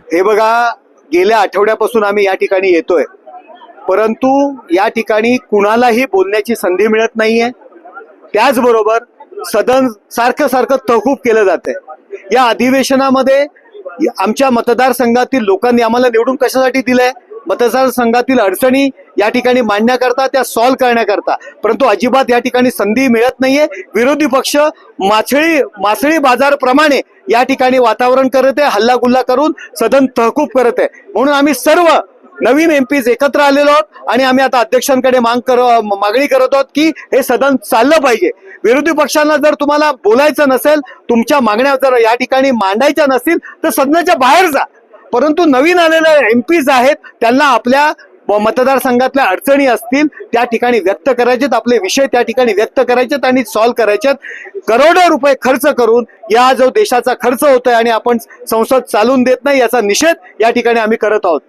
हे बघा, गेल्या आठवड्यापासून आम्ही या ठिकाणी येतोय, परंतु या ठिकाणी कुणालाही बोलण्याची संधी मिळत नाहीये. त्याचबरोबर सदन सारखं तहकूब केलं जातंय. या अधिवेशनामध्ये आमच्या मतदारसंघातील लोकांनी आम्हाला निवडून कशासाठी दिलंय? मतदारसंघातील अडचणी या ठिकाणी मांडण्याकरता, त्या सॉल्व्ह करण्याकरता, परंतु अजिबात या ठिकाणी संधी मिळत नाहीये. विरोधी पक्ष मासळी बाजारप्रमाणे या ठिकाणी वातावरण करत आहे, हल्लागुल्ला करून सदन तहकूब करत आहे. म्हणून आम्ही सर्व नवीन एमपीज एकत्र आलेलो आहोत आणि आम्ही आता अध्यक्षांकडे मागणी करत आहोत की हे सदन चाललं पाहिजे. विरोधी पक्षांना जर तुम्हाला बोलायचं नसेल, तुमच्या मागण्या जर या ठिकाणी मांडायच्या नसतील तर सदनाच्या बाहेर जा. परंतु नवीन आलेले एमपीज आहेत, त्यांना आपल्या मतदारसंघातल्या अडचणी असतील त्या ठिकाणी व्यक्त करायचेत, आपले विषय त्या ठिकाणी व्यक्त करायचेत आणि सॉल्व्ह करायचेत. करोडो रुपये खर्च करून या जो देशाचा खर्च होतोय आणि आपण संसद चालून देत नाही, याचा निषेध या ठिकाणी आम्ही करत आहोत.